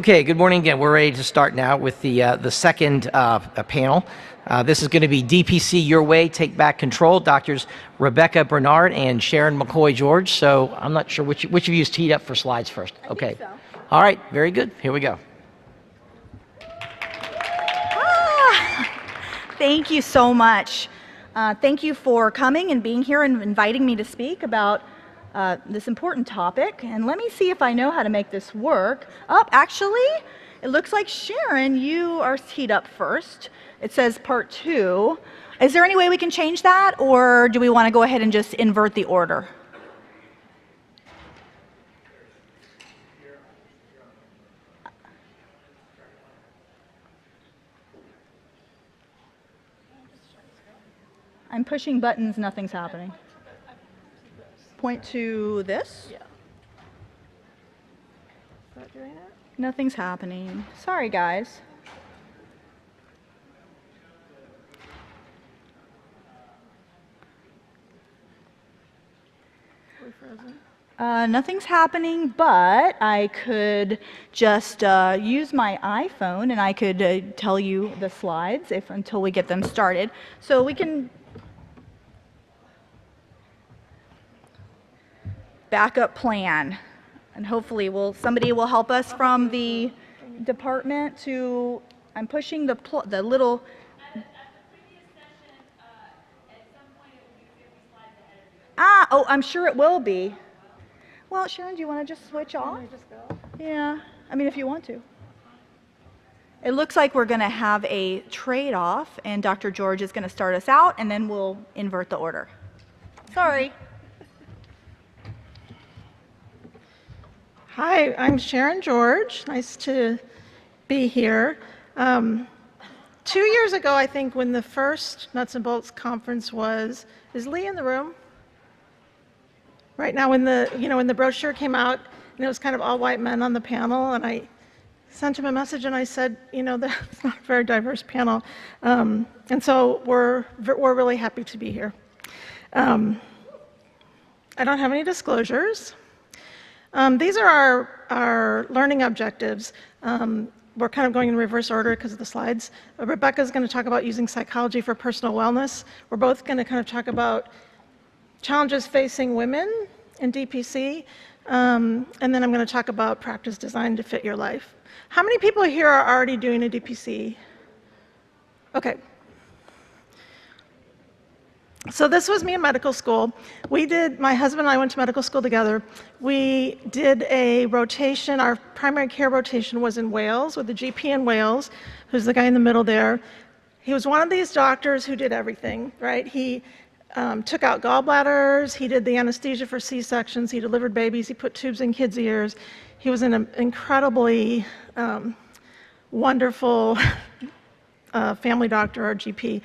Okay, good morning again. We're ready to start now with the second panel. This is going to be DPC Your Way, Take Back Control, Doctors Rebekah Bernard and Sharon McCoy George. So I'm not sure which of you is teed up for slides first. Okay. I think so. All right, very good. Here we go. Thank you so much. Thank you for coming and being here and inviting me to speak about this important topic. And let me see if I know how to make this work. Oh, actually, it looks like Sharon, you are teed up first. It says part 2. Is there any way we can change that, or do we want to go ahead and just invert the order? I'm pushing buttons, nothing's happening. Point to this? Yeah. Is that doing it? Nothing's happening. Sorry, guys. We're frozen. Nothing's happening, but I could just use my iPhone and I could tell you the slides until we get them started. So we can backup plan, and hopefully somebody will help us from the department to. I'm pushing the little. Oh, I'm sure it will be. Well, Sharon, do you want to just switch off? Can we just go? Yeah, I mean, if you want to. It looks like we're going to have a trade-off, and Dr. George is going to start us out, and then we'll invert the order. Sorry. Hi, I'm Sharon George. Nice to be here. 2 years ago, I think, when the first Nuts and Bolts conference was, is Lee in the room? Right now, when the brochure came out, and it was kind of all white men on the panel, and I sent him a message and I said, that's not a very diverse panel, and so we're really happy to be here. I don't have any disclosures. These are our learning objectives. We're kind of going in reverse order because of the slides. Rebekah is going to talk about using psychology for personal wellness. We're both going to kind of talk about challenges facing women in DPC. And then I'm going to talk about practice designed to fit your life. How many people here are already doing a DPC? Okay. So this was me in medical school. My husband and I went to medical school together. We did a rotation. Our primary care rotation was in Wales with the GP in Wales, who's the guy in the middle there. He was one of these doctors who did everything, right? He took out gallbladders. He did the anesthesia for C-sections. He delivered babies. He put tubes in kids' ears. He was an incredibly wonderful family doctor or GP.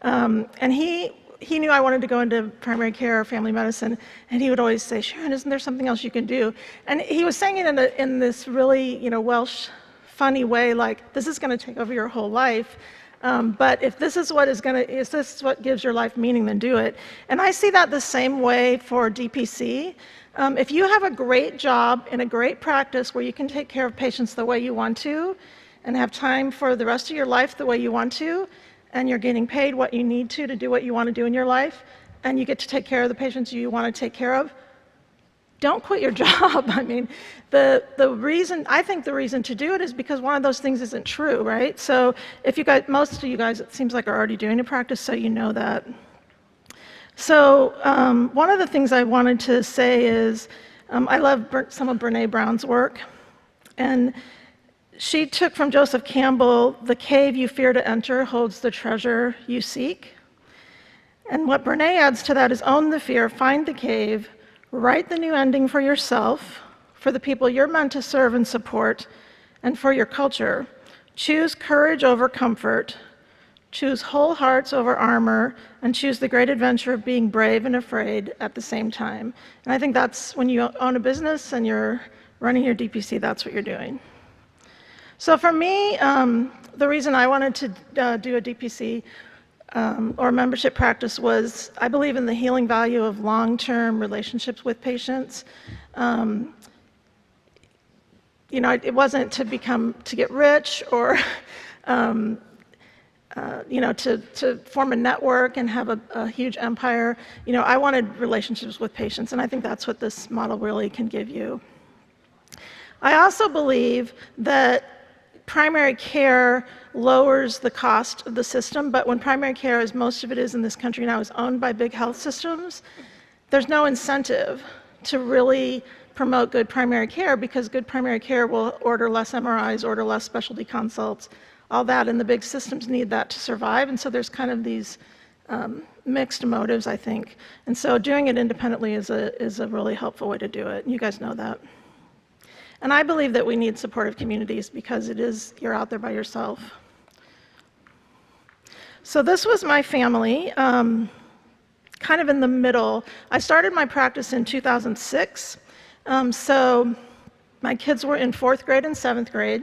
And he knew I wanted to go into primary care or family medicine, and he would always say, Sharon, isn't there something else you can do? And he was saying it in this really, Welsh, funny way, like, this is going to take over your whole life, but if this is what gives your life meaning, then do it. And I see that the same way for DPC. If you have a great job in a great practice where you can take care of patients the way you want to, and have time for the rest of your life the way you want to, and you're getting paid what you need to do what you want to do in your life, and you get to take care of the patients you want to take care of, don't quit your job. I mean, I think the reason to do it is because one of those things isn't true, right? So most of you guys, it seems like are already doing a practice, so you know that. So one of the things I wanted to say is I love some of Brene Brown's work, and she took from Joseph Campbell, the cave you fear to enter holds the treasure you seek. And what Brene adds to that is own the fear, find the cave, write the new ending for yourself, for the people you're meant to serve and support, and for your culture. Choose courage over comfort, choose whole hearts over armor, and choose the great adventure of being brave and afraid at the same time. And I think that's when you own a business and you're running your DPC, that's what you're doing. So for me, the reason I wanted to do a DPC or membership practice was I believe in the healing value of long-term relationships with patients. it wasn't to get rich or, to form a network and have a huge empire. I wanted relationships with patients, and I think that's what this model really can give you. I also believe that primary care lowers the cost of the system, but when primary care, as most of it is in this country now, is owned by big health systems, there's no incentive to really promote good primary care, because good primary care will order less MRIs, order less specialty consults, all that, and the big systems need that to survive. And so there's kind of these mixed motives, I think. And so doing it independently is a really helpful way to do it. You guys know that. And I believe that we need supportive communities, because you're out there by yourself. So this was my family, kind of in the middle. I started my practice in 2006. So my kids were in 4th grade and 7th grade.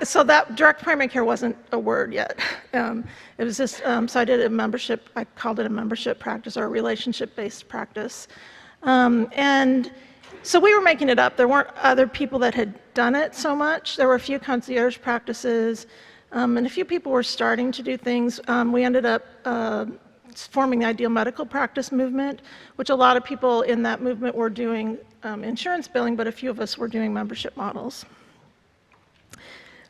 So that direct primary care wasn't a word yet. It was just, so I did a membership, I called it a membership practice or a relationship-based practice. And so we were making it up. There weren't other people that had done it so much. There were a few concierge practices, and a few people were starting to do things. We ended up forming the ideal medical practice movement, which a lot of people in that movement were doing insurance billing, but a few of us were doing membership models.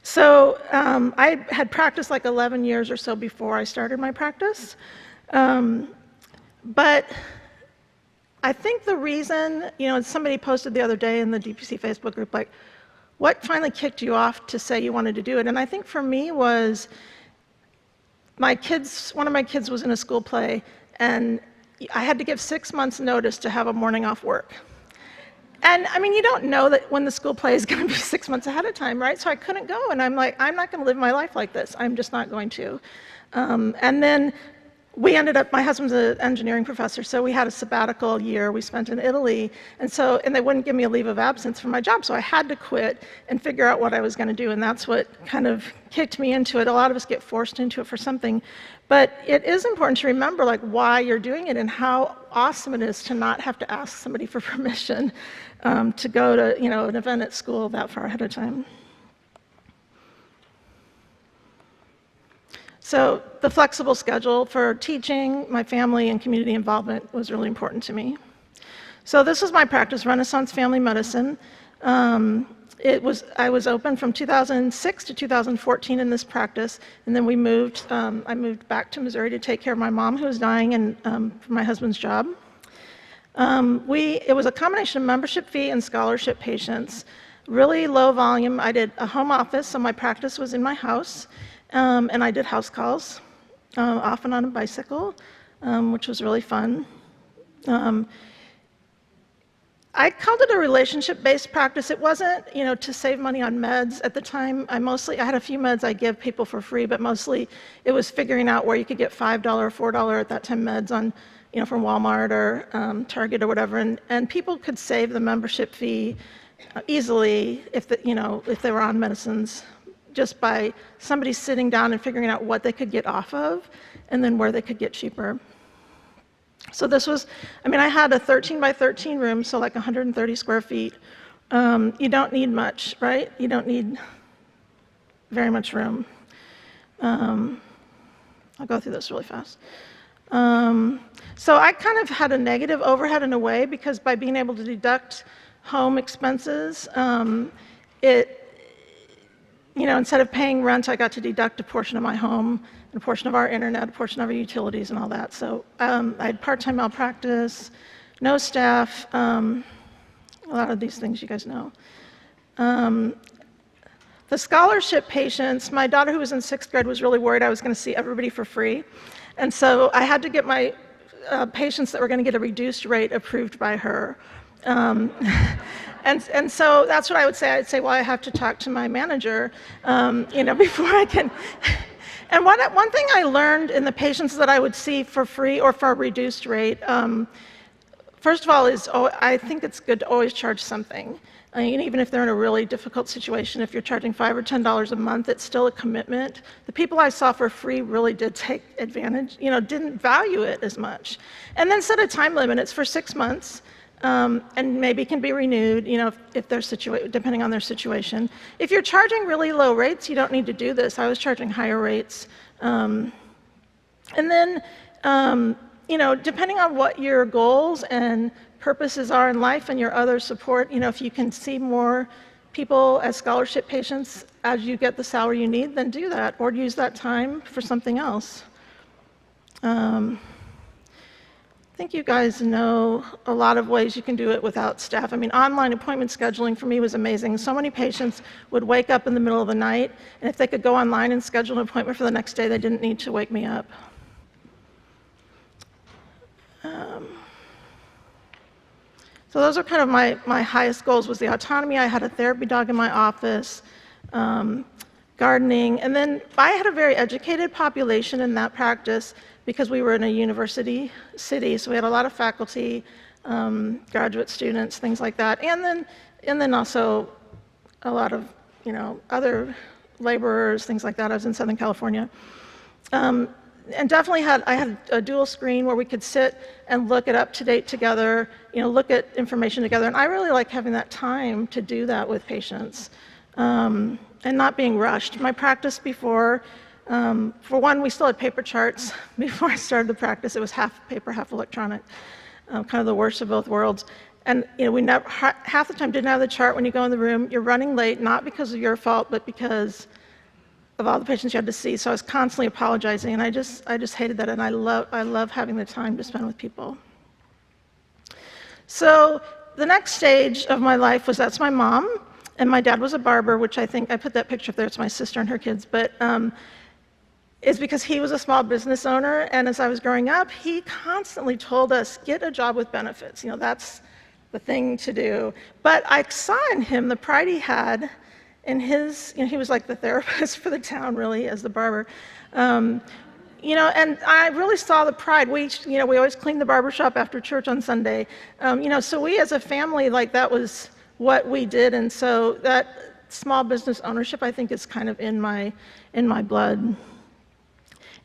So I had practiced like 11 years or so before I started my practice. But I think the reason, somebody posted the other day in the DPC Facebook group, like, what finally kicked you off to say you wanted to do it? And I think for me was one of my kids was in a school play, and I had to give 6 months notice to have a morning off work. And I mean, you don't know that when the school play is going to be 6 months ahead of time, right? So I couldn't go, and I'm like, I'm not going to live my life like this. I'm just not going to. And then we ended up, my husband's an engineering professor, so we had a sabbatical year we spent in Italy, and they wouldn't give me a leave of absence for my job, so I had to quit and figure out what I was going to do, and that's what kind of kicked me into it. A lot of us get forced into it for something, but it is important to remember like why you're doing it and how awesome it is to not have to ask somebody for permission to go to an event at school that far ahead of time. So the flexible schedule for teaching, my family, and community involvement was really important to me. So this was my practice, Renaissance Family Medicine. I was open from 2006 to 2014 in this practice, and then I moved back to Missouri to take care of my mom who was dying and for my husband's job. It was a combination of membership fee and scholarship patients. Really low volume. I did a home office, so my practice was in my house. And I did house calls, often on a bicycle, which was really fun. I called it a relationship-based practice. It wasn't, to save money on meds at the time. I had a few meds I give people for free, but mostly it was figuring out where you could get $5 or $4 at that time meds on, from Walmart or Target or whatever, and people could save the membership fee easily if they were on medicines, just by somebody sitting down and figuring out what they could get off of and then where they could get cheaper. So this was, I had a 13 by 13 room, so like 130 square feet. You don't need much, right? You don't need very much room. I'll go through this really fast. So I kind of had a negative overhead in a way, because by being able to deduct home expenses, instead of paying rent, I got to deduct a portion of my home, and a portion of our internet, a portion of our utilities, and all that. So I had part-time malpractice, no staff, a lot of these things you guys know. The scholarship patients, my daughter who was in 6th grade was really worried I was going to see everybody for free. And so I had to get my patients that were going to get a reduced rate approved by her. And so that's what I would say. I'd say, well, I have to talk to my manager, before I can. And one thing I learned in the patients that I would see for free or for a reduced rate, first of all, I think it's good to always charge something. Even if they're in a really difficult situation, if you're charging $5 or $10 a month, it's still a commitment. The people I saw for free really did take advantage, didn't value it as much. And then set a time limit. It's for 6 months. and maybe can be renewed, if they're depending on their situation. If you're charging really low rates, you don't need to do this. I was charging higher rates. And then, depending on what your goals and purposes are in life and your other support, if you can see more people as scholarship patients as you get the salary you need, then do that, or use that time for something else. I think you guys know a lot of ways you can do it without staff. I mean, online appointment scheduling for me was amazing. So many patients would wake up in the middle of the night, and if they could go online and schedule an appointment for the next day, they didn't need to wake me up. So those are kind of my highest goals, was the autonomy. I had a therapy dog in my office, gardening, and then I had a very educated population in that practice because we were in a university city, so we had a lot of faculty, graduate students, things like that, and then also a lot of other laborers, things like that. I was in Southern California. And definitely I had a dual screen where we could sit and look it up to date together, look at information together. And I really like having that time to do that with patients and not being rushed. My practice before, for one, we still had paper charts before I started the practice. It was half paper, half electronic, kind of the worst of both worlds. And we never, half the time didn't have the chart when you go in the room. You're running late, not because of your fault, but because of all the patients you had to see. So I was constantly apologizing, and I just hated that, and I love having the time to spend with people. So the next stage of my life was, that's my mom, and my dad was a barber, which I think, I put that picture up there, it's my sister and her kids, but is because he was a small business owner, and as I was growing up, he constantly told us, get a job with benefits, that's the thing to do. But I saw in him the pride he had in his, he was like the therapist for the town, really, as the barber. And I really saw the pride. We always cleaned the barber shop after church on Sunday. So we as a family, that was what we did. And so that small business ownership, I think, is kind of in my blood.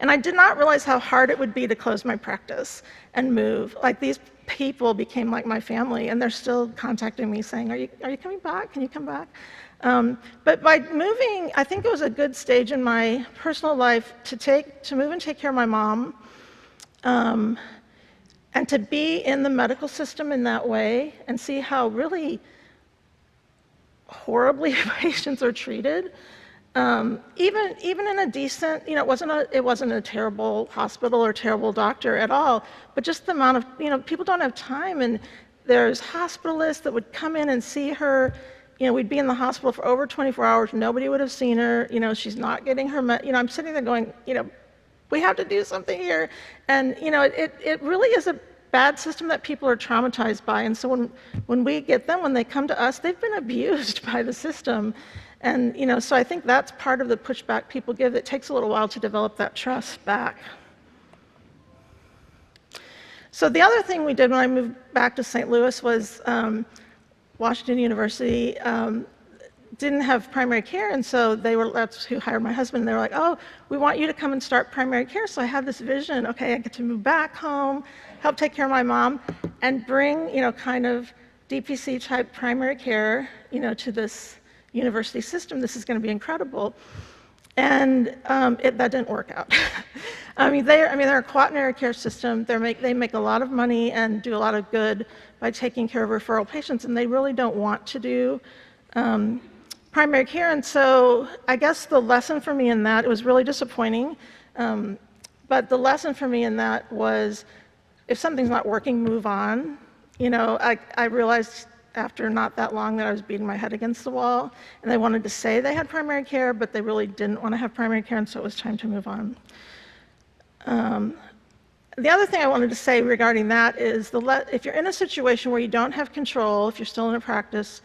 And I did not realize how hard it would be to close my practice and move. These people became like my family, and they're still contacting me saying, are you coming back? Can you come back? But by moving, I think it was a good stage in my personal life to move and take care of my mom, and to be in the medical system in that way and see how really horribly patients are treated. Even in a decent, it wasn't a terrible hospital or terrible doctor at all, but just the amount of, people don't have time, and there's hospitalists that would come in and see her. We'd be in the hospital for over 24 hours. Nobody would have seen her. She's not getting her I'm sitting there going, we have to do something here. And, it really is a bad system that people are traumatized by. And so when we get them, when they come to us, they've been abused by the system. And, so I think that's part of the pushback people give. It takes a little while to develop that trust back. So the other thing we did when I moved back to St. Louis was, Washington University didn't have primary care, and so that's who hired my husband. They were like, oh, we want you to come and start primary care. So I had this vision, okay, I get to move back home, help take care of my mom, and bring, kind of DPC type primary care, to this university system. This is going to be incredible. And that didn't work out. They're a quaternary care system. They make a lot of money and do a lot of good by taking care of referral patients, and they really don't want to do primary care. And so I guess the lesson for me in that, it was really disappointing, but the lesson for me in that was, if something's not working, move on. I realized after not that long that I was beating my head against the wall, and they wanted to say they had primary care, but they really didn't want to have primary care, and so it was time to move on. The other thing I wanted to say regarding that is, if you're in a situation where you don't have control, if you're still in a practice,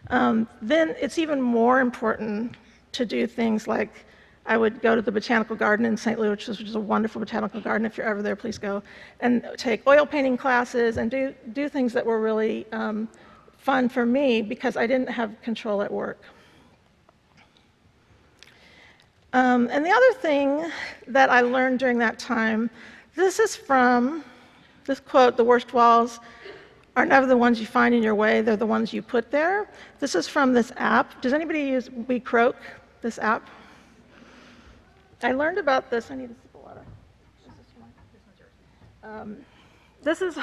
then it's even more important to do things like, I would go to the botanical garden in St. Louis, which is a wonderful botanical garden. If you're ever there, please go, and take oil painting classes and do things that were really fun for me, because I didn't have control at work. And the other thing that I learned during that time, this is from this quote, "The worst walls are never the ones you find in your way, they're the ones you put there. This is from this app. Does anybody use We Croak, this app? I learned about this. I need a sip of water. This is,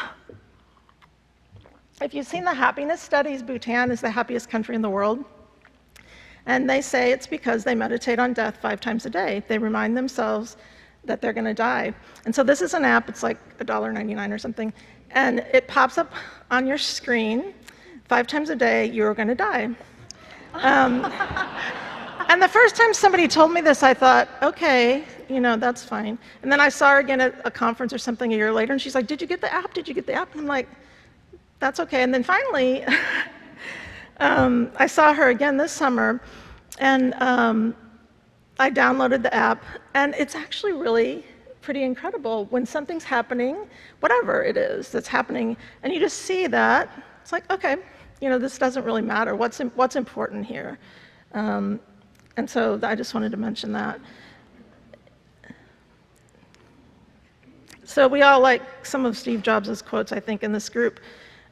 if you've seen the happiness studies, Bhutan is the happiest country in the world. And they say it's because they meditate on death 5 times a day. They remind themselves that they're going to die. And so this is an app, it's like $1.99 or something, and it pops up on your screen 5 times a day, you're going to die. And the first time somebody told me this, I thought, okay, that's fine. And then I saw her again at a conference or something a year later, and she's like, did you get the app? Did you get the app? And I'm like, that's okay. And then finally, I saw her again this summer, and I downloaded the app, and it's actually really pretty incredible. When something's happening, whatever it is that's happening, and you just see that, it's like, okay, this doesn't really matter. What's important here? And so I just wanted to mention that. So we all like some of Steve Jobs' quotes, I think, in this group.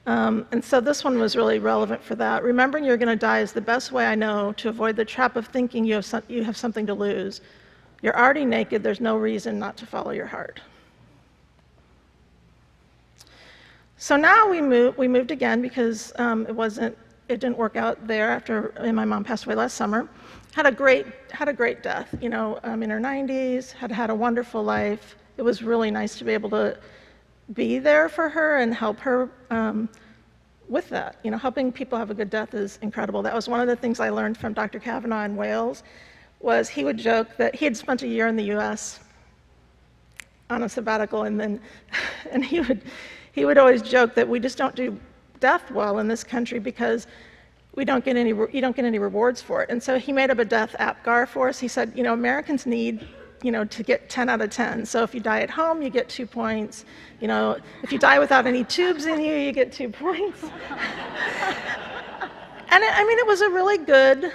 And so this one was really relevant for that. Remembering you're going to die is the best way I know to avoid the trap of thinking you have something to lose. You're already naked. There's no reason not to follow your heart. So now we moved again because it didn't work out there after my mom passed away last summer. Had a great death. In her 90s, had a wonderful life. It was really nice to be able to be there for her and help her with that. Helping people have a good death is incredible. That was one of the things I learned from Dr. Kavanaugh in Wales, was he would joke that he had spent a year in the US on a sabbatical, and he would always joke that we just don't do death well in this country because you don't get any rewards for it. And so he made up a death app, GAR, for us. He said, Americans need to get 10 out of 10. So if you die at home, you get 2 points. If you die without any tubes in you, you get 2 points. And it was a really good,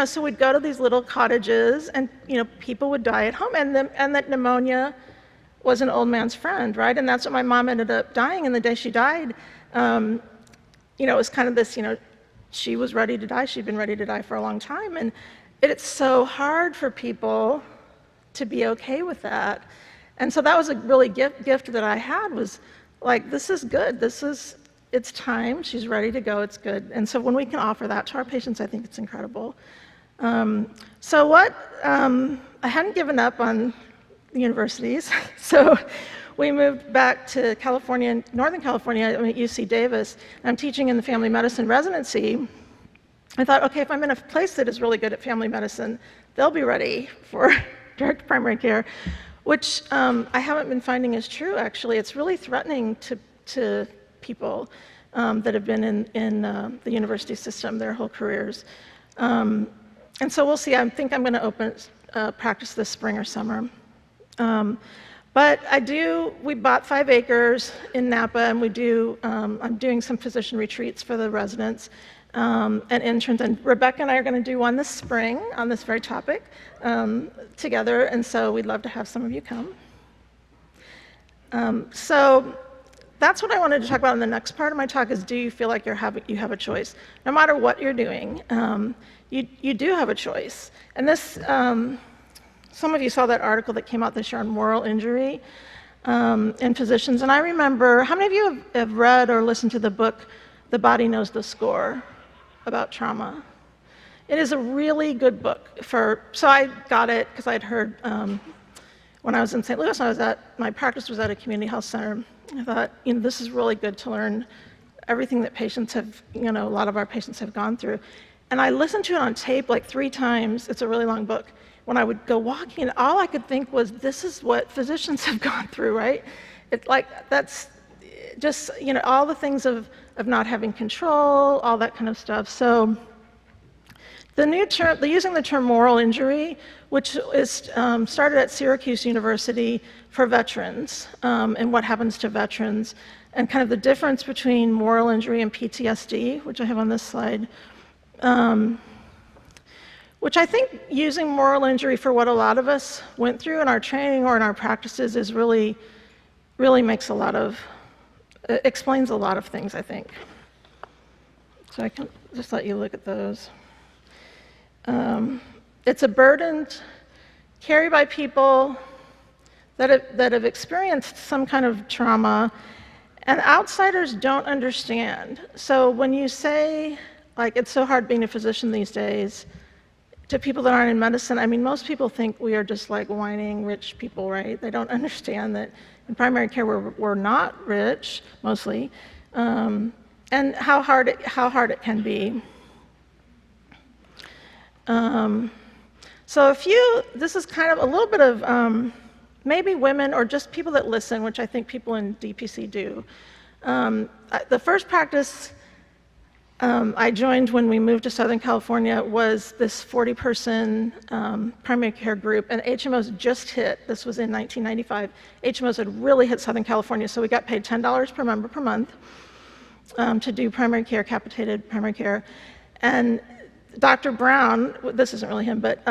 so we'd go to these little cottages, and people would die at home, and that pneumonia was an old man's friend, right? And that's what my mom ended up dying. And the day she died, it was kind of this, she was ready to die. She'd been ready to die for a long time, and it's so hard for people to be okay with that. And so that was a really gift that I had, was like, this is good. It's time. She's ready to go. It's good. And so when we can offer that to our patients, I think it's incredible. I hadn't given up on the universities. So we moved back to California, Northern California, at UC Davis. I'm teaching in the family medicine residency. I thought, okay, if I'm in a place that is really good at family medicine, they'll be ready for direct primary care, which I haven't been finding is true, actually. It's really threatening to people that have been in the university system their whole careers. And so we'll see. I think I'm going to open practice this spring or summer. But we bought 5 acres in Napa, and I'm doing some physician retreats for the residents and interns. And Rebekah and I are going to do one this spring on this very topic together, and so we'd love to have some of you come. So that's what I wanted to talk about in the next part of my talk, is do you feel like you have a choice? No matter what you're doing, you do have a choice. And this, some of you saw that article that came out this year on moral injury in physicians. And I remember, how many of you have read or listened to the book, The Body Knows the Score, about trauma? It is a really good book. So I got it because I'd heard when I was in St. Louis, my practice was at a community health center. I thought, this is really good to learn everything that patients have, a lot of our patients have gone through. And I listened to it on tape like 3 times. It's a really long book. When I would go walking, and all I could think was, this is what physicians have gone through, right? That's just, all the things of not having control, all that kind of stuff. So the new term, using the term moral injury, which is started at Syracuse University for veterans, and what happens to veterans, and kind of the difference between moral injury and PTSD, which I have on this slide. Which I think using moral injury for what a lot of us went through in our training or in our practices is really makes a lot of explains a lot of things, I think. So I can just let you look at those. It's a burden carried by people that have experienced some kind of trauma, and outsiders don't understand. So when you say, like, it's so hard being a physician these days, to people that aren't in medicine, I mean, most people think we are just like whining rich people, right? They don't understand that in primary care we're not rich, mostly, and how hard it can be. So this is kind of a little bit of maybe women or just people that listen, which I think people in DPC do. The first practice I joined when we moved to Southern California was this 40-person primary care group, and HMOs just hit. This was in 1995. HMOs had really hit Southern California, so we got paid $10 per member per month to do primary care, capitated primary care. And Dr. Brown, this isn't really him, but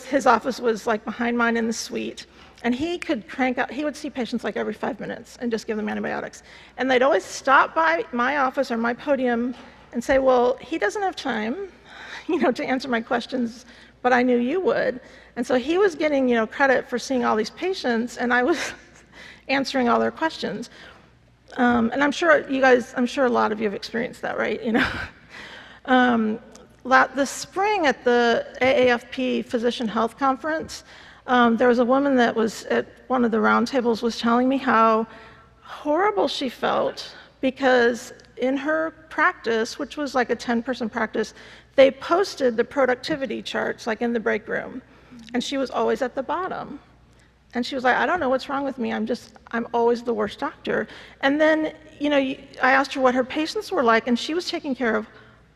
his office was like behind mine in the suite. And he could crank out, he would see patients like every 5 minutes and just give them antibiotics. And they'd always stop by my office or my podium and say, well, he doesn't have time, to answer my questions, but I knew you would. And so he was getting, credit for seeing all these patients, and I was answering all their questions. And I'm sure a lot of you have experienced that, right? This spring at the AAFP Physician Health Conference, there was a woman that was at one of the roundtables was telling me how horrible she felt because in her practice, which was like a 10-person practice, they posted the productivity charts like in the break room, and she was always at the bottom. And she was like, I don't know what's wrong with me, I'm always the worst doctor. And then, I asked her what her patients were like, and she was taking care of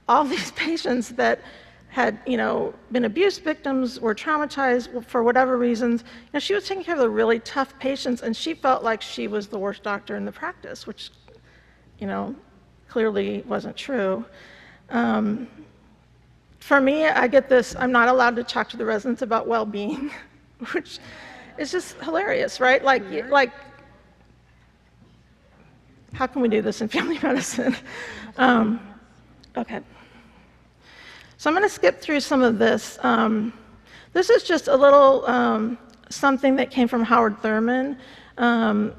all these patients that had, been abuse victims, were traumatized for whatever reasons. She was taking care of the really tough patients, and she felt like she was the worst doctor in the practice, which, clearly wasn't true. For me, I get this, I'm not allowed to talk to the residents about well-being, which is just hilarious, right? Like, how can we do this in family medicine? Okay. So I'm going to skip through some of this. This is just a little something that came from Howard Thurman. And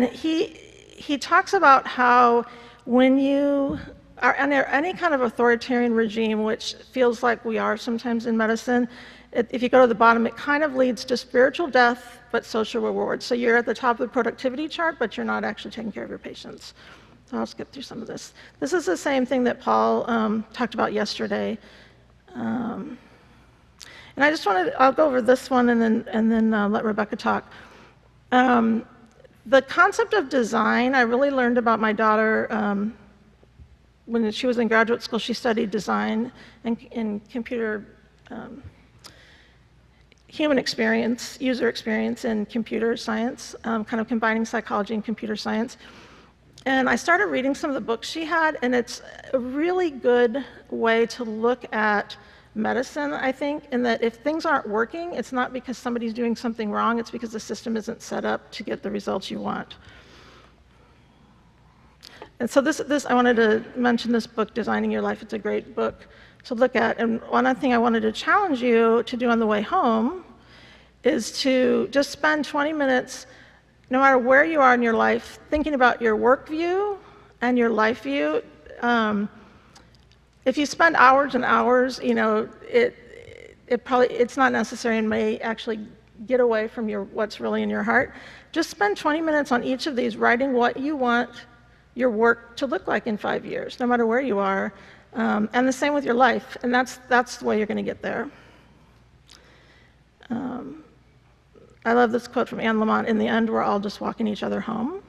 he talks about how when you are under any kind of authoritarian regime, which feels like we are sometimes in medicine, if you go to the bottom, it kind of leads to spiritual death, but social reward. So you're at the top of the productivity chart, but you're not actually taking care of your patients. So I'll skip through some of this. This is the same thing that Paul talked about yesterday. And I just I'll go over this one and then let Rebekah talk. The concept of design, I really learned about my daughter when she was in graduate school. She studied design and in computer, human experience, user experience in computer science, kind of combining psychology and computer science. And I started reading some of the books she had, and it's a really good way to look at medicine, I think, in that if things aren't working, it's not because somebody's doing something wrong, it's because the system isn't set up to get the results you want. And so I wanted to mention this book, Designing Your Life. It's a great book to look at. And one other thing I wanted to challenge you to do on the way home is to just spend 20 minutes, no matter where you are in your life, thinking about your work view and your life view. If you spend hours and hours, it's not necessary and may actually get away from what's really in your heart. Just spend 20 minutes on each of these, writing what you want your work to look like in 5 years, no matter where you are. And the same with your life, and that's the way you're going to get there. I love this quote from Anne Lamott, in the end, we're all just walking each other home.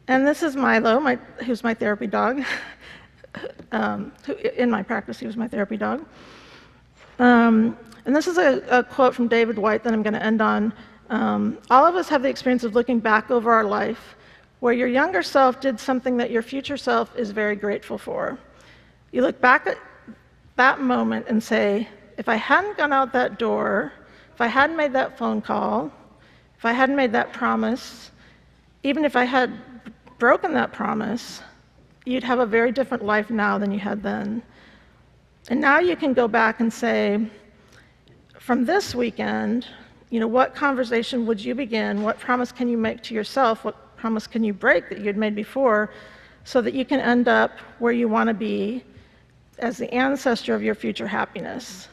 And this is Milo, who's my therapy dog. In my practice, he was my therapy dog. And this is a quote from David White that I'm going to end on. All of us have the experience of looking back over our life where your younger self did something that your future self is very grateful for. You look back at that moment and say, if I hadn't gone out that door, if I hadn't made that phone call, If I hadn't made that promise, even if I had broken that promise, you'd have a very different life now than you had then. And now you can go back and say, from this weekend, what conversation would you begin? What promise can you make to yourself? What promise can you break that you had made before, so that you can end up where you want to be as the ancestor of your future happiness?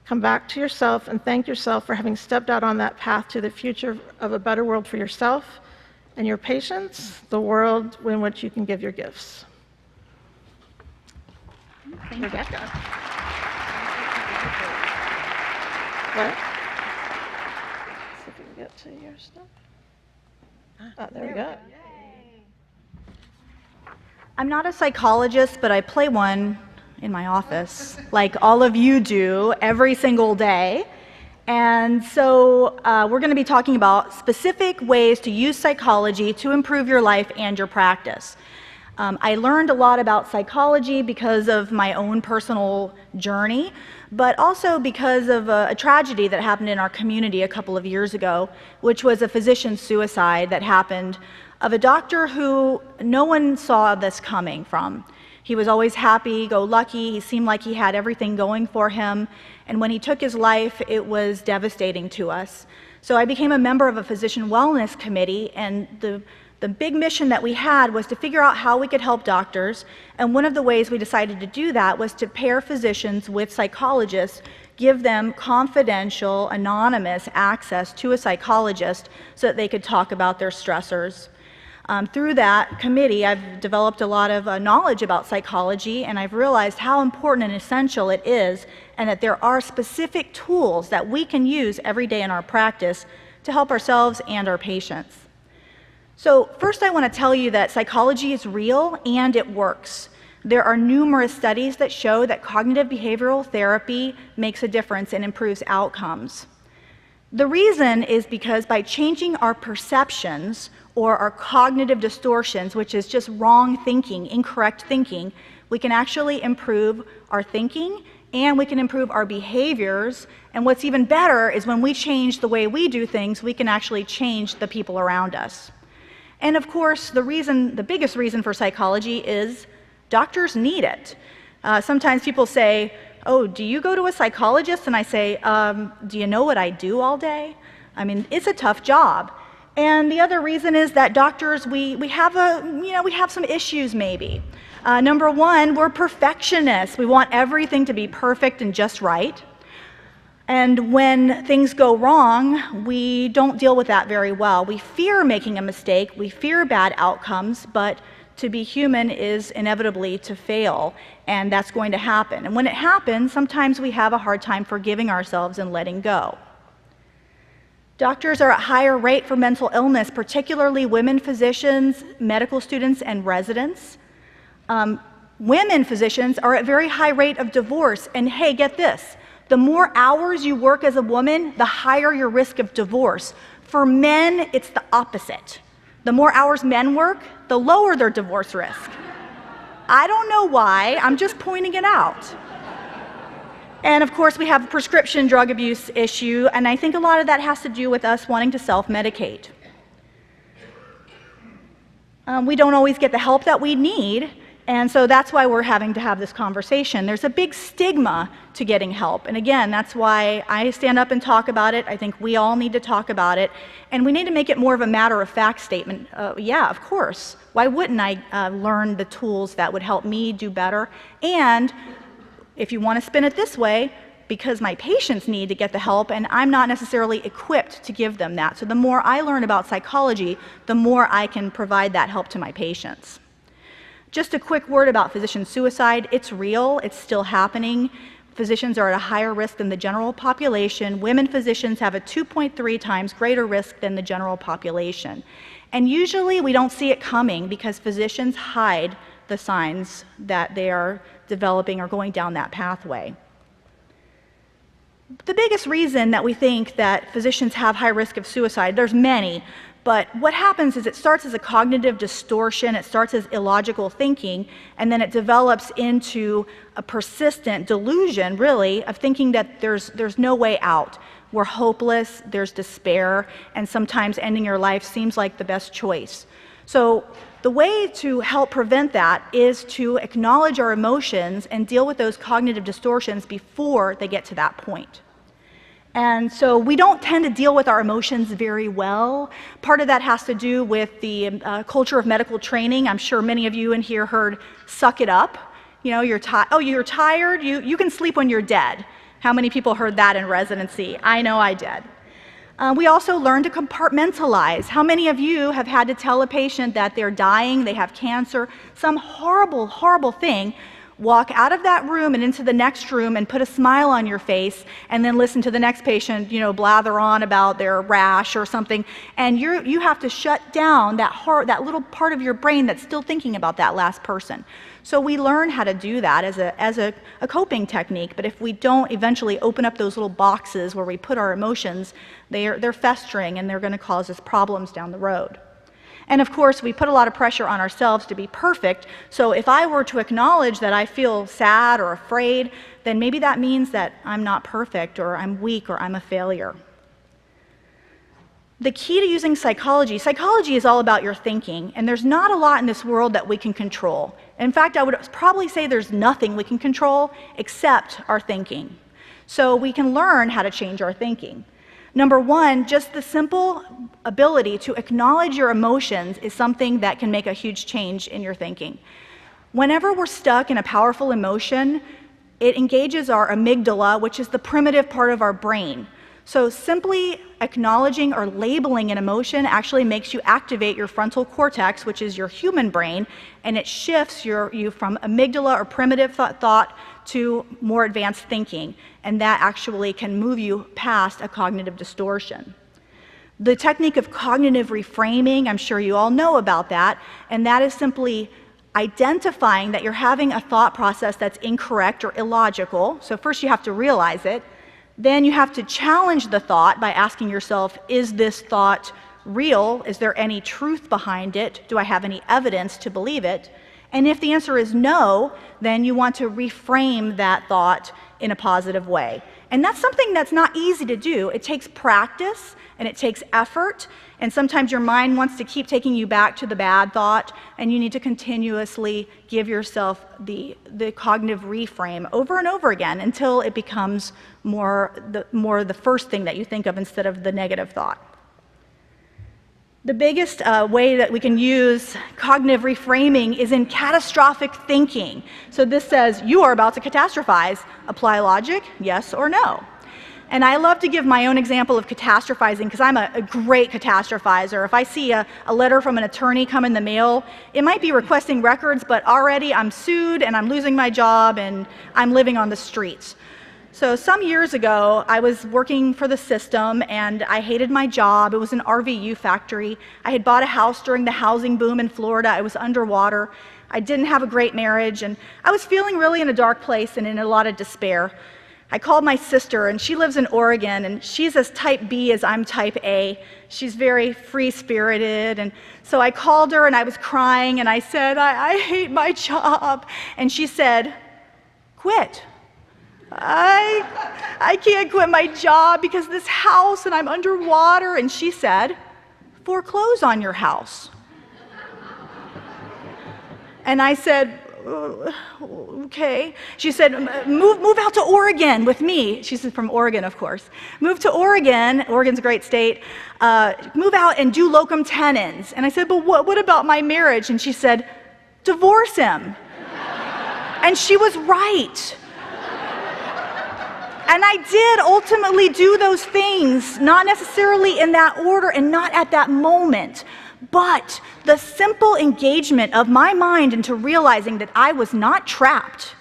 Come back to yourself and thank yourself for having stepped out on that path to the future of a better world for yourself and your patients, the world in which you can give your gifts. Thank Rebekah. What? See if we can get to your stuff. Oh, there we go. I'm not a psychologist, but I play one in my office, like all of you do every single day. And so we're going to be talking about specific ways to use psychology to improve your life and your practice. I learned a lot about psychology because of my own personal journey, but also because of a tragedy that happened in our community a couple of years ago, which was a physician's suicide that happened of a doctor who no one saw this coming from. He was always happy-go-lucky. He seemed like he had everything going for him. And when he took his life, it was devastating to us. So I became a member of a physician wellness committee, and the big mission that we had was to figure out how we could help doctors. And one of the ways we decided to do that was to pair physicians with psychologists, give them confidential, anonymous access to a psychologist so that they could talk about their stressors. Through that committee, I've developed a lot of knowledge about psychology, and I've realized how important and essential it is, and that there are specific tools that we can use every day in our practice to help ourselves and our patients. So first, I want to tell you that psychology is real and it works. There are numerous studies that show that cognitive behavioral therapy makes a difference and improves outcomes. The reason is because by changing our perceptions or our cognitive distortions, which is just wrong thinking, incorrect thinking, we can actually improve our thinking and we can improve our behaviors. And what's even better is when we change the way we do things, we can actually change the people around us. And of course, the biggest reason for psychology is doctors need it. Sometimes people say, "Oh, do you go to a psychologist?" And I say, "Do you know what I do all day?" I mean, it's a tough job. And the other reason is that doctors, we have some issues maybe. Number one, we're perfectionists. We want everything to be perfect and just right. And when things go wrong, we don't deal with that very well. We fear making a mistake, we fear bad outcomes, but to be human is inevitably to fail, and that's going to happen. And when it happens, sometimes we have a hard time forgiving ourselves and letting go. Doctors are at higher rate for mental illness, particularly women physicians, medical students, and residents. Women physicians are at very high rate of divorce, and hey, get this, the more hours you work as a woman, the higher your risk of divorce. For men, it's the opposite. The more hours men work, the lower their divorce risk. I don't know why, I'm just pointing it out. And of course, we have a prescription drug abuse issue, and I think a lot of that has to do with us wanting to self-medicate. We don't always get the help that we need, and so that's why we're having to have this conversation. There's a big stigma to getting help, and again, that's why I stand up and talk about it. I think we all need to talk about it, and we need to make it more of a matter-of-fact statement. Yeah, of course. Why wouldn't I learn the tools that would help me do better? And if you want to spin it this way, because my patients need to get the help and I'm not necessarily equipped to give them that. So the more I learn about psychology, the more I can provide that help to my patients. Just a quick word about physician suicide. It's real, it's still happening. Physicians are at a higher risk than the general population. Women physicians have a 2.3 times greater risk than the general population. And usually we don't see it coming because physicians hide the signs that they are developing or going down that pathway. The biggest reason that we think that physicians have high risk of suicide, there's many, But what happens is it starts as a cognitive distortion, it starts as illogical thinking, and then it develops into a persistent delusion, really, of thinking that there's no way out. We're hopeless, there's despair, and sometimes ending your life seems like the best choice. So the way to help prevent that is to acknowledge our emotions and deal with those cognitive distortions before they get to that point. And so we don't tend to deal with our emotions very well. Part of that has to do with the culture of medical training. I'm sure many of you in here heard, suck it up. You know, you're tired, you can sleep when you're dead. How many people heard that in residency? I know I did. We also learn to compartmentalize. How many of you have had to tell a patient that they're dying, they have cancer, some horrible, horrible thing, walk out of that room and into the next room and put a smile on your face, and then listen to the next patient, you know, blather on about their rash or something, and you have to shut down that little part of your brain that's still thinking about that last person. So we learn how to do that as a coping technique, but if we don't eventually open up those little boxes where we put our emotions, they're festering and they're going to cause us problems down the road. And of course, we put a lot of pressure on ourselves to be perfect, so if I were to acknowledge that I feel sad or afraid, then maybe that means that I'm not perfect, or I'm weak, or I'm a failure. The key to using psychology is all about your thinking, and there's not a lot in this world that we can control. In fact, I would probably say there's nothing we can control except our thinking. So we can learn how to change our thinking. Number one, just the simple ability to acknowledge your emotions is something that can make a huge change in your thinking. Whenever we're stuck in a powerful emotion, it engages our amygdala, which is the primitive part of our brain. So simply acknowledging or labeling an emotion actually makes you activate your frontal cortex, which is your human brain, and it shifts you from amygdala or primitive thought to more advanced thinking, and that actually can move you past a cognitive distortion. The technique of cognitive reframing, I'm sure you all know about that, and that is simply identifying that you're having a thought process that's incorrect or illogical. So first you have to realize it, then you have to challenge the thought by asking yourself, is this thought real? Is there any truth behind it? Do I have any evidence to believe it? And if the answer is no, then you want to reframe that thought in a positive way. And that's something that's not easy to do. It takes practice and it takes effort, and sometimes your mind wants to keep taking you back to the bad thought, and you need to continuously give yourself the cognitive reframe over and over again until it becomes more the first thing that you think of instead of the negative thought. The biggest way that we can use cognitive reframing is in catastrophic thinking. So this says, you are about to catastrophize. Apply logic, yes or no. And I love to give my own example of catastrophizing because I'm a great catastrophizer. If I see a letter from an attorney come in the mail, it might be requesting records, but already I'm sued and I'm losing my job and I'm living on the streets. So some years ago, I was working for the system and I hated my job. It was an RVU factory. I had bought a house during the housing boom in Florida. I was underwater. I didn't have a great marriage, and I was feeling really in a dark place and in a lot of despair. I called my sister, and she lives in Oregon, and she's as type B as I'm type A. She's very free-spirited, and so I called her and I was crying and I said, I hate my job. And she said, quit. I can't quit my job because this house and I'm underwater. And she said, foreclose on your house. And I said, okay. She said, move out to Oregon with me. She's from Oregon, of course. Move to Oregon. Oregon's a great state. Move out and do locum tenens. And I said, but what about my marriage? And she said, divorce him. And she was right. And I did ultimately do those things, not necessarily in that order and not at that moment. But the simple engagement of my mind into realizing that I was not trapped,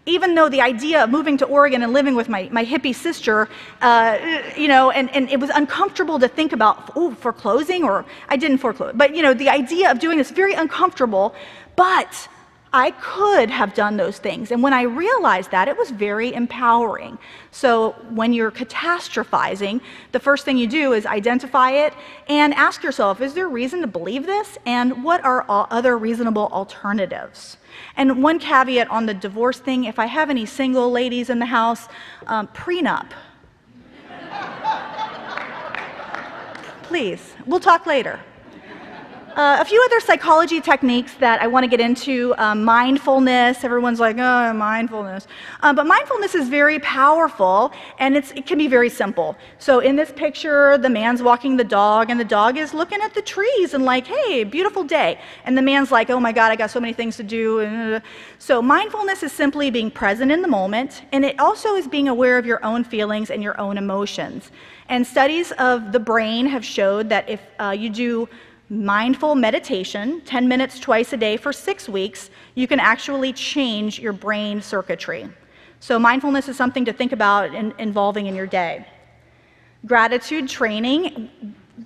even though the idea of moving to Oregon and living with my hippie sister, and it was uncomfortable to think about, foreclosing, or I didn't foreclose. But, the idea of doing this very uncomfortable, but I could have done those things. And when I realized that, it was very empowering. So when you're catastrophizing, the first thing you do is identify it and ask yourself, is there reason to believe this? And what are other reasonable alternatives? And one caveat on the divorce thing, if I have any single ladies in the house, prenup. Please, we'll talk later. A few other psychology techniques that I want to get into, mindfulness. Everyone's like, oh, mindfulness. But mindfulness is very powerful, and it can be very simple. So in this picture, the man's walking the dog, and the dog is looking at the trees and like, hey, beautiful day. And the man's like, oh my God, I got so many things to do. So mindfulness is simply being present in the moment, and it also is being aware of your own feelings and your own emotions. And studies of the brain have showed that if you do mindful meditation, 10 minutes twice a day for 6 weeks, you can actually change your brain circuitry. So mindfulness is something to think about involving in your day. Gratitude training,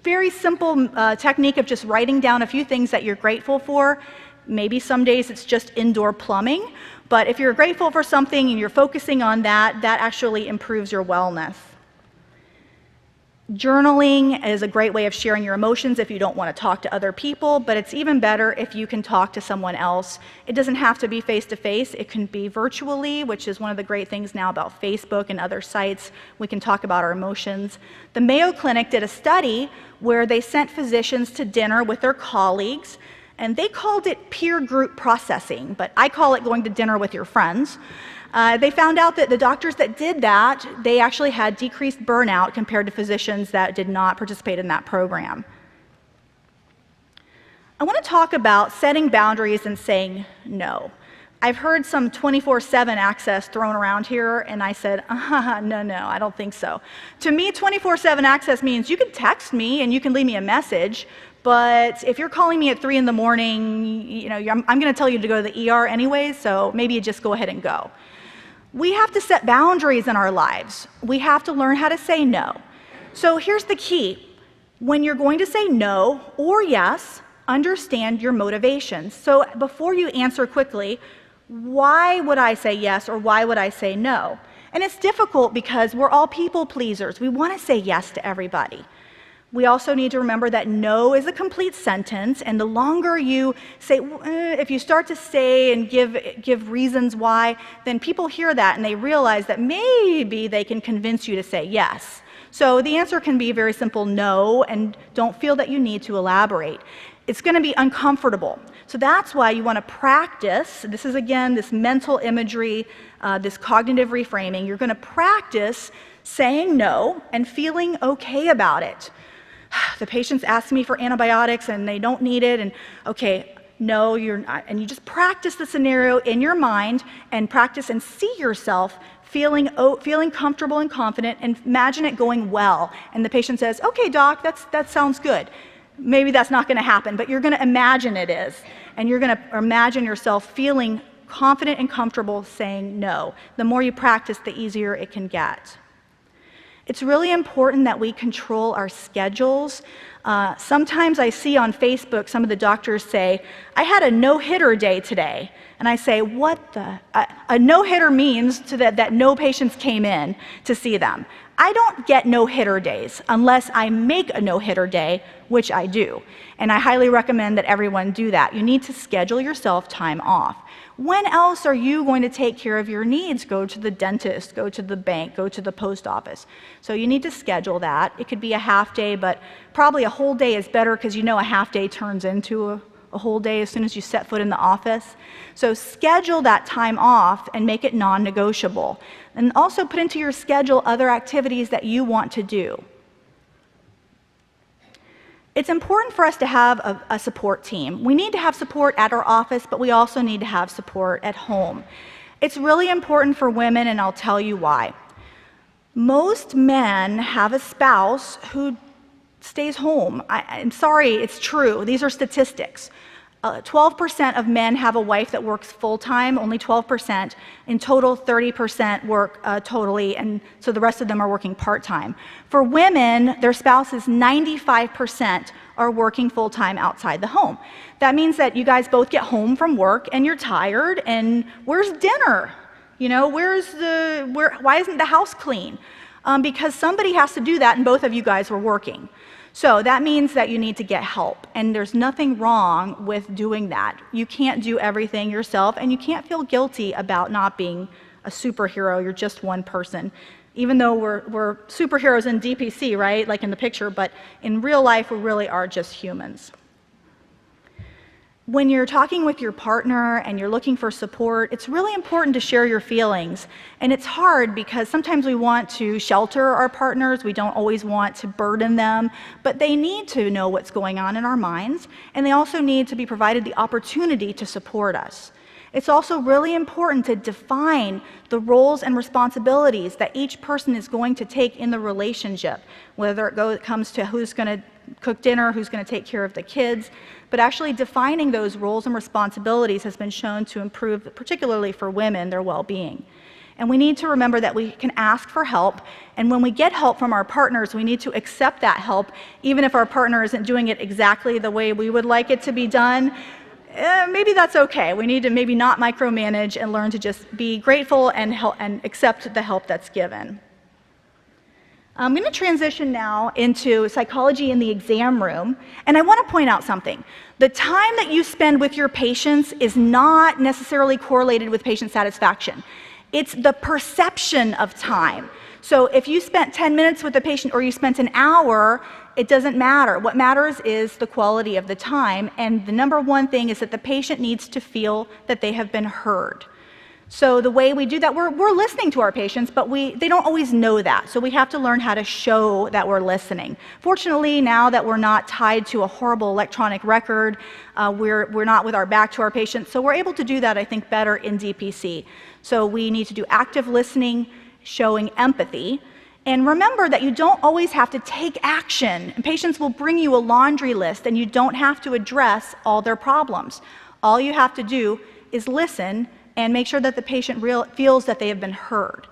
very simple technique of just writing down a few things that you're grateful for. Maybe some days it's just indoor plumbing, but if you're grateful for something and you're focusing on that, that actually improves your wellness. Journaling is a great way of sharing your emotions if you don't want to talk to other people, but it's even better if you can talk to someone else. It doesn't have to be face-to-face. It can be virtually, which is one of the great things now about Facebook and other sites. We can talk about our emotions. The Mayo Clinic did a study where they sent physicians to dinner with their colleagues, and they called it peer group processing, but I call it going to dinner with your friends. They found out that the doctors that did that, they actually had decreased burnout compared to physicians that did not participate in that program. I want to talk about setting boundaries and saying no. I've heard some 24/7 access thrown around here, and I said, no, I don't think so. To me, 24/7 access means you can text me and you can leave me a message, but if you're calling me at 3 in the morning, I'm going to tell you to go to the ER anyways, so maybe you just go ahead and go. We have to set boundaries in our lives. We have to learn how to say no. So here's the key. When you're going to say no or yes, understand your motivations. So before you answer quickly, why would I say yes or why would I say no? And it's difficult because we're all people pleasers. We want to say yes to everybody. We also need to remember that no is a complete sentence, and the longer you say, if you start to say and give reasons why, then people hear that and they realize that maybe they can convince you to say yes. So the answer can be a very simple no, and don't feel that you need to elaborate. It's going to be uncomfortable. So that's why you want to practice. This is, again, this mental imagery, this cognitive reframing. You're going to practice saying no and feeling okay about it. The patients ask me for antibiotics and they don't need it, and okay, no, you're not. And you just practice the scenario in your mind and practice and see yourself feeling comfortable and confident, and imagine it going well. And the patient says, okay, doc, that sounds good. Maybe that's not going to happen, but you're going to imagine it is. And you're going to imagine yourself feeling confident and comfortable saying no. The more you practice, the easier it can get. It's really important that we control our schedules. Sometimes I see on Facebook some of the doctors say, I had a no-hitter day today. And I say, what the? A no-hitter means that no patients came in to see them. I don't get no-hitter days unless I make a no-hitter day, which I do. And I highly recommend that everyone do that. You need to schedule yourself time off. When else are you going to take care of your needs? Go to the dentist, go to the bank, go to the post office. So you need to schedule that. It could be a half day, but probably a whole day is better because you know a half day turns into a whole day as soon as you set foot in the office. So schedule that time off and make it non-negotiable. And also put into your schedule other activities that you want to do. It's important for us to have a support team. We need to have support at our office, but we also need to have support at home. It's really important for women, and I'll tell you why. Most men have a spouse who stays home. I'm sorry, it's true. These are statistics. 12% of men have a wife that works full-time, only 12%. In total, 30% work totally, and so the rest of them are working part-time. For women, their spouses, 95% are working full-time outside the home. That means that you guys both get home from work and you're tired, and where's dinner? You know, why isn't the house clean? Because somebody has to do that, and both of you guys were working. So that means that you need to get help, and there's nothing wrong with doing that. You can't do everything yourself, and you can't feel guilty about not being a superhero. You're just one person. Even though we're superheroes in DPC, right, like in the picture, but in real life, we really are just humans. When you're talking with your partner and you're looking for support, it's really important to share your feelings. And it's hard because sometimes we want to shelter our partners, we don't always want to burden them, but they need to know what's going on in our minds, and they also need to be provided the opportunity to support us. It's also really important to define the roles and responsibilities that each person is going to take in the relationship, whether it comes to who's going to cook dinner, who's going to take care of the kids, but actually defining those roles and responsibilities has been shown to improve, particularly for women, their well-being. And we need to remember that we can ask for help, and when we get help from our partners, we need to accept that help, even if our partner isn't doing it exactly the way we would like it to be done. Maybe that's okay. We need to maybe not micromanage and learn to just be grateful and accept the help that's given. I'm going to transition now into psychology in the exam room, and I want to point out something. The time that you spend with your patients is not necessarily correlated with patient satisfaction. It's the perception of time. So if you spent 10 minutes with a patient or you spent an hour, it doesn't matter. What matters is the quality of the time, and the number one thing is that the patient needs to feel that they have been heard. So the way we do that, we're listening to our patients, but they don't always know that. So we have to learn how to show that we're listening. Fortunately, now that we're not tied to a horrible electronic record, we're not with our back to our patients, so we're able to do that, I think, better in DPC. So we need to do active listening, showing empathy. And remember that you don't always have to take action. And patients will bring you a laundry list, and you don't have to address all their problems. All you have to do is listen and make sure that the patient feels that they have been heard.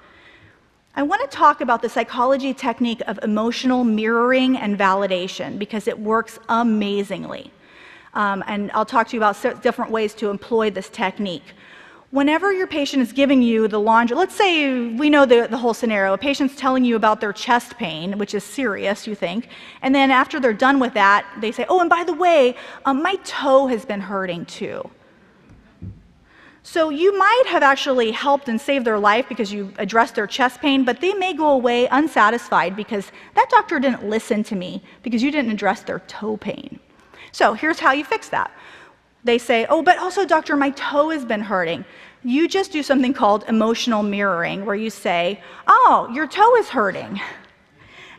I want to talk about the psychology technique of emotional mirroring and validation because it works amazingly. And I'll talk to you about different ways to employ this technique. Whenever your patient is giving you the laundry, let's say we know the whole scenario. A patient's telling you about their chest pain, which is serious, you think, and then after they're done with that, they say, oh, and by the way, my toe has been hurting too. So you might have actually helped and saved their life because you addressed their chest pain, but they may go away unsatisfied because that doctor didn't listen to me because you didn't address their toe pain. So here's how you fix that. They say, oh, but also, doctor, my toe has been hurting. You just do something called emotional mirroring, where you say, oh, your toe is hurting.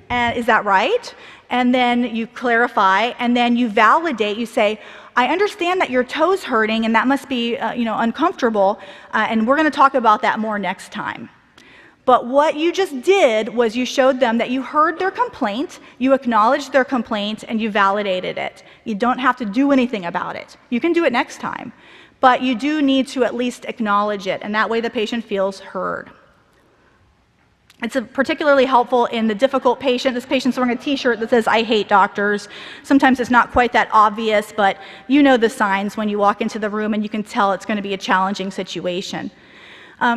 And is that right? And then you clarify, and then you validate. You say, I understand that your toe's hurting, and that must be uncomfortable, and we're going to talk about that more next time. But what you just did was you showed them that you heard their complaint, you acknowledged their complaint, and you validated it. You don't have to do anything about it. You can do it next time, but you do need to at least acknowledge it, and that way the patient feels heard. It's particularly helpful in the difficult patient. This patient's wearing a t-shirt that says, I hate doctors. Sometimes it's not quite that obvious, but you know the signs when you walk into the room and you can tell it's going to be a challenging situation.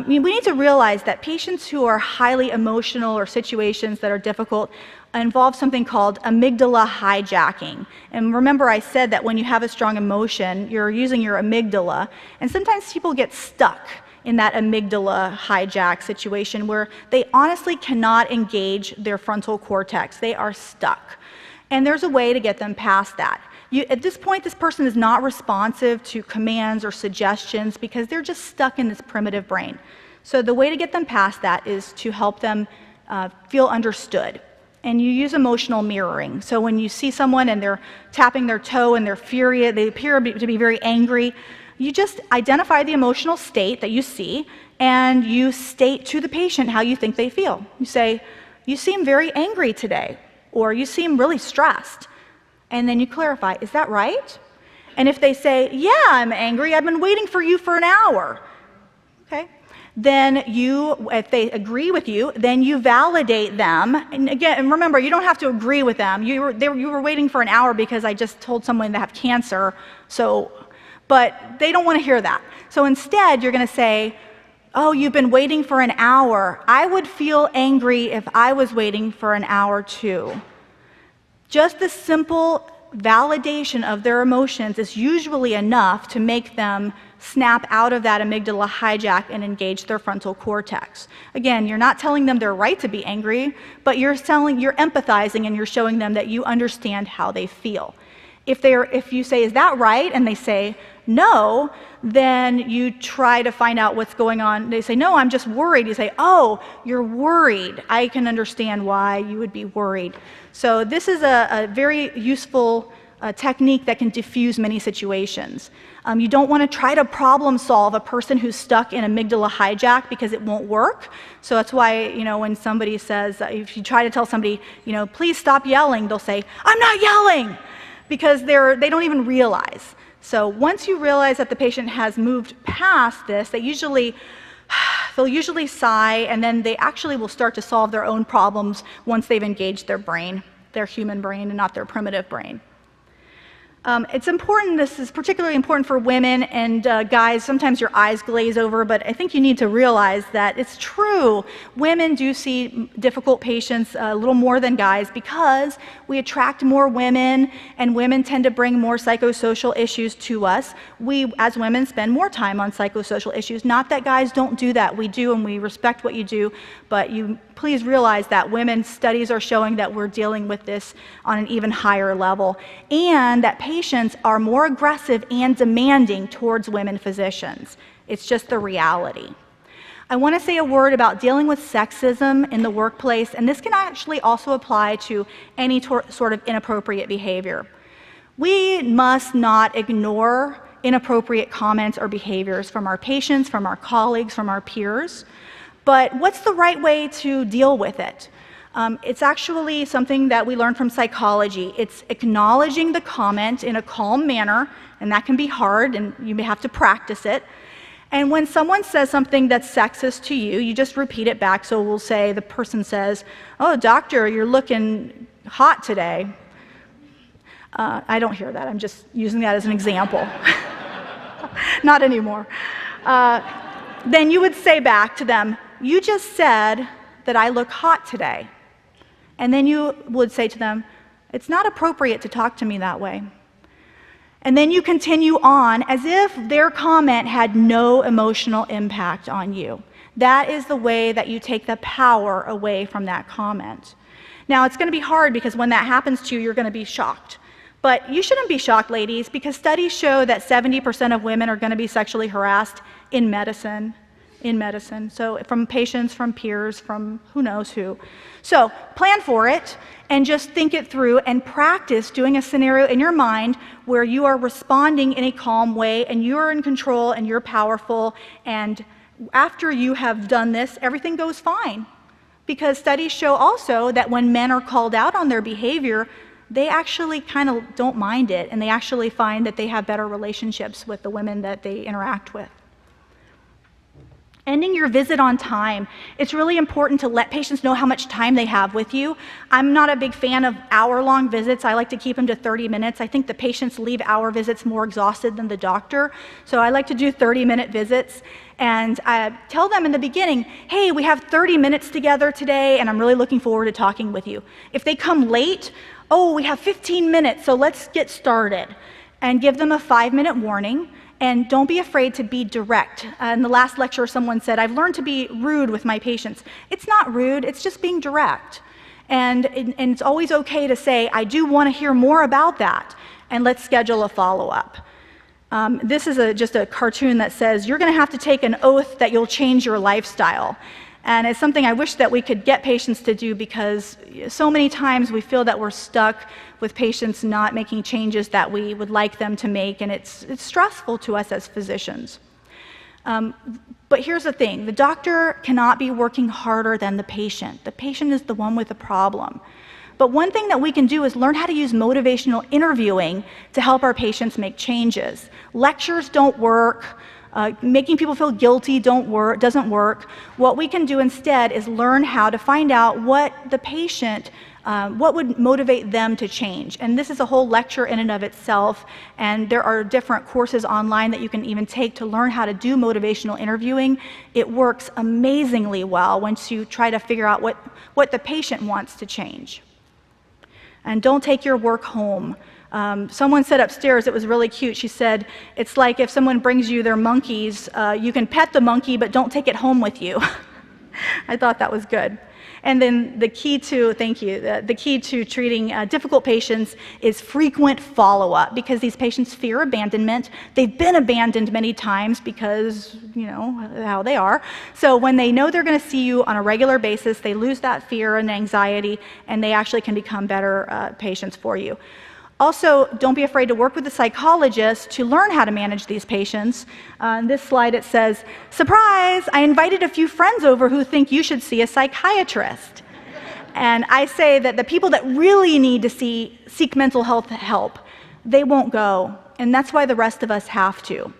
We need to realize that patients who are highly emotional or situations that are difficult involve something called amygdala hijacking. And remember, I said that when you have a strong emotion, you're using your amygdala, and sometimes people get stuck in that amygdala hijack situation where they honestly cannot engage their frontal cortex. They are stuck. And there's a way to get them past that. At this point, this person is not responsive to commands or suggestions because they're just stuck in this primitive brain. So the way to get them past that is to help them feel understood. And you use emotional mirroring. So when you see someone and they're tapping their toe and they're furious, they appear to be very angry, you just identify the emotional state that you see and you state to the patient how you think they feel. You say, you seem very angry today, or you seem really stressed. And then you clarify, is that right? And if they say, yeah, I'm angry, I've been waiting for you for an hour, okay? Then if they agree with you, then you validate them. And again, remember, you don't have to agree with them. You were waiting for an hour because I just told someone they have cancer, but they don't want to hear that. So instead, you're going to say, oh, you've been waiting for an hour. I would feel angry if I was waiting for an hour too. Just the simple validation of their emotions is usually enough to make them snap out of that amygdala hijack and engage their frontal cortex. Again, you're not telling them they're right to be angry, but you're empathizing and you're showing them that you understand how they feel. If you say, is that right? And they say, no, then you try to find out what's going on. They say, no, I'm just worried. You say, oh, you're worried. I can understand why you would be worried. So this is a very useful technique that can diffuse many situations. You don't want to try to problem solve a person who's stuck in amygdala hijack because it won't work. So that's why, when somebody says, if you try to tell somebody, please stop yelling, they'll say, I'm not yelling, because they don't even realize. So once you realize that the patient has moved past this, they'll usually sigh, and then they actually will start to solve their own problems once they've engaged their brain, their human brain, and not their primitive brain. It's important, this is particularly important for women and guys. Sometimes your eyes glaze over, but I think you need to realize that it's true. Women do see difficult patients a little more than guys because we attract more women, and women tend to bring more psychosocial issues to us. We, as women, spend more time on psychosocial issues. Not that guys don't do that. We do, and we respect what you do, but please realize that studies are showing that we're dealing with this on an even higher level, and that patients are more aggressive and demanding towards women physicians. It's just the reality. I want to say a word about dealing with sexism in the workplace, and this can actually also apply to any sort of inappropriate behavior. We must not ignore inappropriate comments or behaviors from our patients, from our colleagues, from our peers. But what's the right way to deal with it? It's actually something that we learn from psychology. It's acknowledging the comment in a calm manner, and that can be hard, and you may have to practice it. And when someone says something that's sexist to you, you just repeat it back. So we'll say, the person says, oh, doctor, you're looking hot today. I don't hear that. I'm just using that as an example. Not anymore. Then you would say back to them, you just said that I look hot today. And then you would say to them, it's not appropriate to talk to me that way. And then you continue on as if their comment had no emotional impact on you. That is the way that you take the power away from that comment. Now, it's going to be hard because when that happens to you, you're going to be shocked. But you shouldn't be shocked, ladies, because studies show that 70% of women are going to be sexually harassed in medicine. So from patients, from peers, from who knows who. So plan for it and just think it through and practice doing a scenario in your mind where you are responding in a calm way and you're in control and you're powerful. And after you have done this, everything goes fine. Because studies show also that when men are called out on their behavior, they actually kind of don't mind it, and they actually find that they have better relationships with the women that they interact with. Ending your visit on time. It's really important to let patients know how much time they have with you. I'm not a big fan of hour-long visits. I like to keep them to 30 minutes. I think the patients leave hour visits more exhausted than the doctor. So I like to do 30-minute visits. And I tell them in the beginning, hey, we have 30 minutes together today, and I'm really looking forward to talking with you. If they come late, oh, we have 15 minutes, so let's get started. And give them a 5-minute warning. And don't be afraid to be direct. In the last lecture, someone said, I've learned to be rude with my patients. It's not rude, it's just being direct. And it's always okay to say, I do want to hear more about that, and let's schedule a follow-up. This is just a cartoon that says, you're going to have to take an oath that you'll change your lifestyle. And it's something I wish that we could get patients to do, because so many times we feel that we're stuck with patients not making changes that we would like them to make, and it's stressful to us as physicians. But here's the thing, the doctor cannot be working harder than the patient. The patient is the one with the problem. But one thing that we can do is learn how to use motivational interviewing to help our patients make changes. Lectures don't work. Making people feel guilty doesn't work. What we can do instead is learn how to find out what the patient, what would motivate them to change. And this is a whole lecture in and of itself, and there are different courses online that you can even take to learn how to do motivational interviewing. It works amazingly well once you try to figure out what the patient wants to change. And don't take your work home. Someone said upstairs, it was really cute, she said, it's like if someone brings you their monkeys, you can pet the monkey, but don't take it home with you. I thought that was good. And then the key to, thank you, the key to treating difficult patients is frequent follow-up, because these patients fear abandonment. They've been abandoned many times because, you know, how they are. So when they know they're going to see you on a regular basis, they lose that fear and anxiety, and they actually can become better patients for you. Also, don't be afraid to work with a psychologist to learn how to manage these patients. On this slide it says, surprise, I invited a few friends over who think you should see a psychiatrist. And I say that the people that really need to seek mental health help, they won't go. And that's why the rest of us have to.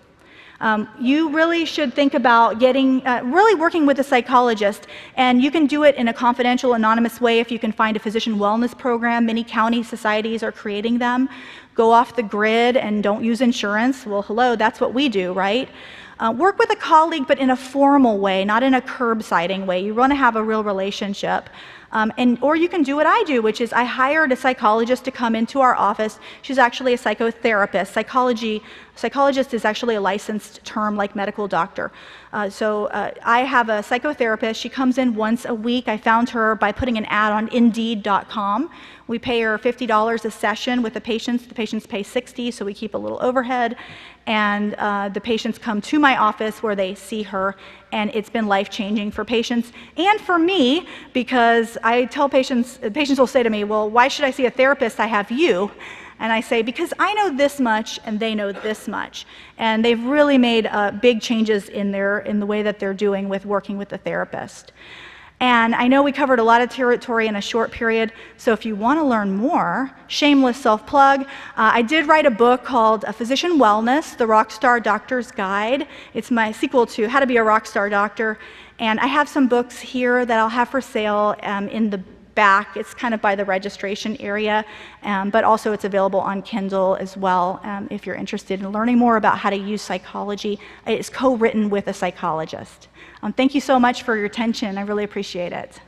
You really should think about really working with a psychologist, and you can do it in a confidential, anonymous way if you can find a physician wellness program. Many county societies are creating them. Go off the grid and don't use insurance. Well, hello, that's what we do, right? Work with a colleague, but in a formal way, not in a curbsiding way. You want to have a real relationship. Or you can do what I do, which is I hired a psychologist to come into our office. She's actually a psychotherapist. Psychologist is actually a licensed term like medical doctor. I have a psychotherapist. She comes in once a week. I found her by putting an ad on Indeed.com. We pay her $50 a session with the patients. The patients pay $60, so we keep a little overhead. And the patients come to my office where they see her, and it's been life-changing for patients and for me, because I tell patients will say to me, well, why should I see a therapist? I have you. And I say, because I know this much and they know this much. And they've really made big changes in the way that they're doing with working with the therapist. And I know we covered a lot of territory in a short period, so if you want to learn more, shameless self-plug, I did write a book called Physician Wellness, The Rockstar Doctor's Guide. It's my sequel to How to Be a Rockstar Doctor. And I have some books here that I'll have for sale in the back. It's kind of by the registration area, but also it's available on Kindle as well if you're interested in learning more about how to use psychology. It's co-written with a psychologist. Thank you so much for your attention. I really appreciate it.